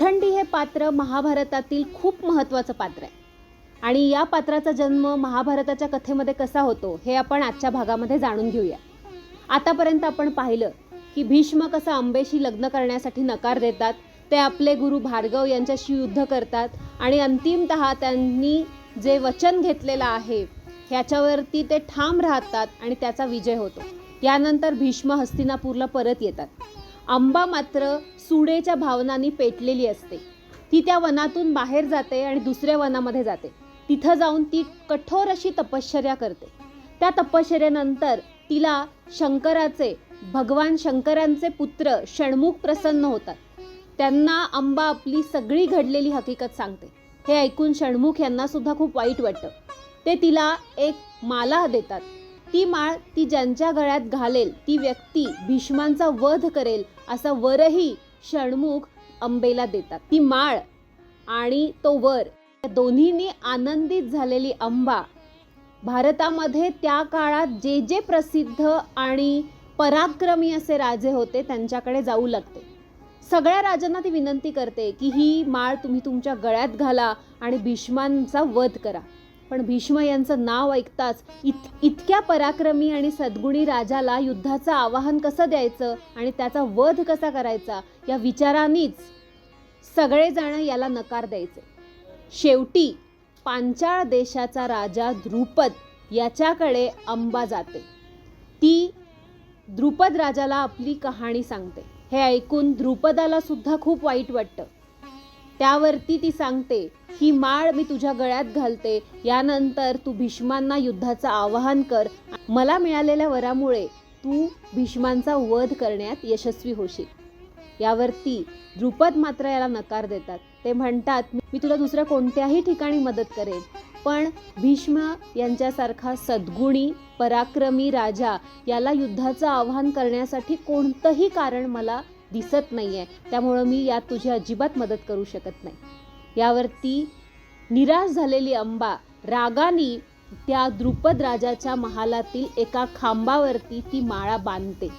शिखंडी हे पात्र महाभारतातील खूप महत्त्वाचं पात्र आहे आणि या पात्राचा जन्म महाभारताच्या कथेमध्ये कसा होतो हे आपण आजच्या भागामध्ये जाणून घेऊया। आतापर्यंत आपण पाहिलं की भीष्म कसा अंबेशी लग्न करण्यासाठी नकार देतात, ते आपले गुरु भार्गव यांच्याशी युद्ध करतात आणि अंतिमतः त्यांनी जे वचन घेतलेलं आहे ह्याच्यावरती ते ठाम राहतात आणि त्याचा विजय होतो। यानंतर भीष्म हस्तिनापूरला परत येतात। अंबा मात्र सुडेच्या भावनांनी पेटलेली असते। ती त्या वनातून बाहेर जाते आणि दुसऱ्या वनामध्ये जाते। तिथं जाऊन ती कठोर अशी तपश्चर्या करते। त्या तपश्चर्येनंतर तिला भगवान शंकरांचे पुत्र षण्मुख प्रसन्न होतात। त्यांना अंबा आपली सगळी घडलेली हकीकत सांगते। हे ऐकून षण्मुख यांना सुद्धा खूप वाईट वाटतं। ते तिला एक माला देतात। ती माळ ती ज्यांच्या गळ्यात घालेल ती व्यक्ती भीष्मांचा वध करेल असा वरही षण्मुख अंबेला देतात। ती माळ आणि तो वर दोन्हींनी आनंदित झालेली अंबा भारतामध्ये त्या काळात जे जे प्रसिद्ध आणि पराक्रमी असे राजे होते त्यांच्याकडे जाऊ लागते। सगळ्या राजांना ती विनंती करते की ही माळ तुम्ही तुमच्या गळ्यात घाला आणि भीष्मांचा वध करा। पण भीष्म यांचं नाव ऐकताच इतक्या पराक्रमी आणि सद्गुणी राजाला युद्धाचं आवाहन कसं द्यायचं आणि त्याचा वध कसा करायचा या विचारांनीच सगळेजण याला नकार द्यायचे। शेवटी पांचाळ देशाचा राजा द्रुपद याच्याकडे अंबा जाते। ती द्रुपद राजाला आपली कहाणी सांगते। हे ऐकून द्रुपदाला सुद्धा खूप वाईट वाटतं। त्यावरती ती सांगते, ही माळ मी तुझ्या गळ्यात घालते, यानंतर तू भीष्मांना युद्धाचं आवाहन कर। मला मिळालेल्या वरामुळे तू भीष्मांचा वध करण्यात यशस्वी होशील। यावरती द्रुपद मात्र याला नकार देतात। ते म्हणतात, मी तुला दुसऱ्या कोणत्याही ठिकाणी मदत करेन, पण भीष्म यांच्यासारखा सद्गुणी पराक्रमी राजा याला युद्धाचं आवाहन करण्यासाठी कोणतंही कारण मला दिसत नाहीये, त्यामुळं मी यात तुझी अजिबात मदत करू शकत नाही। यावरती निराश झालेली अंबा रागाने त्या द्रुपद राजाच्या महालातील एका खांबावरती ती माळा बांधते।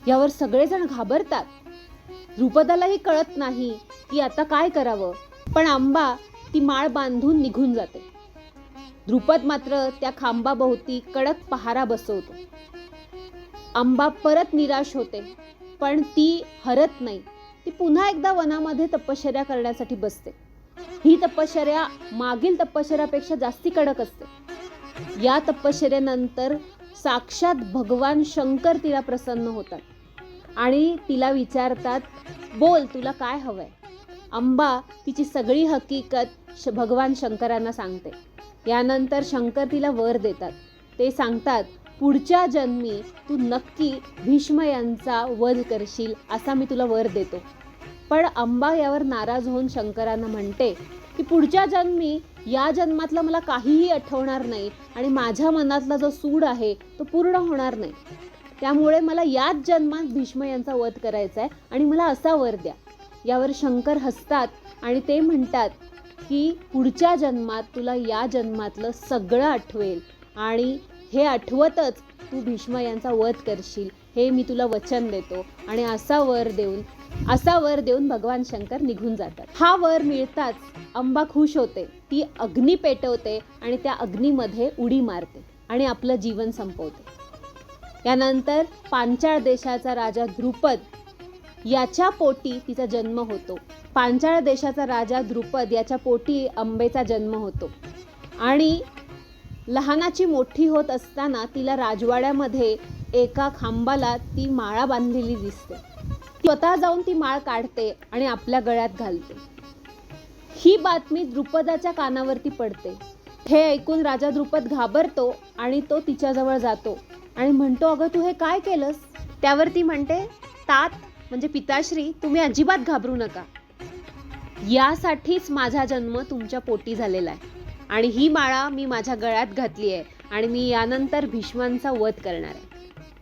यावर सगळेजण घाबरतात। द्रुपदालाही कळत नाही की आता काय करावं, पण अंबा ती माळ बांधून निघून जाते। द्रुपद मात्र त्या खांबाभोवती कडक पहारा बसवतो। अंबा परत निराश होते, पण ती हरत नाही। ती पुन्हा एकदा वनामध्ये तपश्चर्या करण्यासाठी बसते। ही तपश्चर्या मागील तपश्चर्यापेक्षा जास्ती कडक असते। या तपश्चर्येनंतर साक्षात भगवान शंकर तिला प्रसन्न होतात आणि तिला विचारतात, बोल तुला काय हवंय। अंबा तिची सगळी हकीकत भगवान शंकरांना सांगते। यानंतर शंकर तिला वर देतात। ते सांगतात, पुढच्या जन्मी तू नक्की भीष्म यांचा वध करशील असा मी तुला वर देतो। पण अंबा यावर नाराज होऊन शंकरांना म्हणते की पुढच्या जन्मी या जन्मातलं मला काहीही आठवणार नाही आणि माझ्या मनातला जो सूड आहे तो पूर्ण होणार नाही, त्यामुळे मला याच जन्मात भीष्म यांचा वध करायचा आहे आणि मला असा वर द्या। यावर शंकर हसतात आणि ते म्हणतात की पुढच्या जन्मात तुला या जन्मातलं सगळं आठवेल आणि हे आठवतच तू भीष्म यांचा वध करशील, हे मी तुला वचन देतो। आणि असा वर देऊन भगवान शंकर निघून जातात। हा वर मिळताच अंबा खुश होते। ती अग्नी पेटवते आणि त्या अग्नीमध्ये उडी मारते आणि आपलं जीवन संपवते। यानंतर पांचाळ देशाचा राजा द्रुपद याच्या पोटी तिचा जन्म होतो। पांचाळ देशाचा राजा द्रुपद याच्या पोटी अंबेचा जन्म होतो आणि लहानाची मोठी होत असताना तिला राजवाड्यामध्ये एका खांबाला ती माळा बांधलेली दिसते। स्वतः जाऊन ती माळ काढते आणि आपल्या गळ्यात घालते। ही बातमी द्रुपदाच्या कानावरती पडते। हे ऐकून राजा द्रुपद घाबरतो आणि तो तिच्याजवळ जातो आणि म्हणतो, अगं तू हे काय केलंस। त्यावर ती म्हणते, तात म्हणजे पिताश्री, तुम्ही अजिबात घाबरू नका। यासाठीच माझा जन्म तुमच्या पोटी झालेला आहे आणि ही माळा मी माझ्या गळ्यात घातली आहे आणि मी यानंतर भीष्मांचा वध करणार आहे।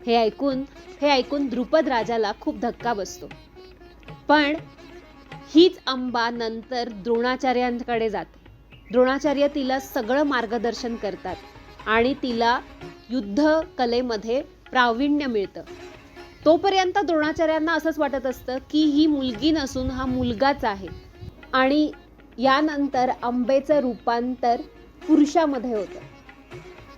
हे ऐकून द्रुपद राजाला खूप धक्का बसतो। पण हीच अंबा नंतर द्रोणाचार्यांकडे जाते। द्रोणाचार्य तिला सगळं मार्गदर्शन करतात आणि तिला युद्ध कलेमध्ये प्रावीण्य मिळतं। तोपर्यंत द्रोणाचार्यांना असंच वाटत असतं की ही मुलगी नसून हा मुलगाच आहे. आणि यानंतर अंबेचं रूपांतर पुरुषामध्ये होतं.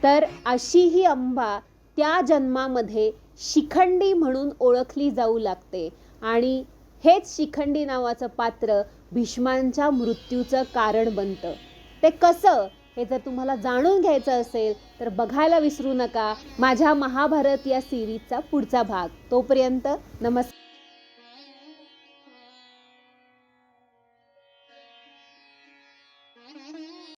तर अशी ही अंबा त्या जन्मामध्ये शिखंडी म्हणून ओळखली जाऊ लागते आणि हेच शिखंडी नावाचं पात्र भीष्मांच्या मृत्यूचं कारण बनतं. ते कसं हे जर तुम्हाला जाणून घ्यायचं असेल तर बघायला विसरू नका माझ्या महाभारत या सिरीजचा पुढचा भाग. तोपर्यंत नमस्कार.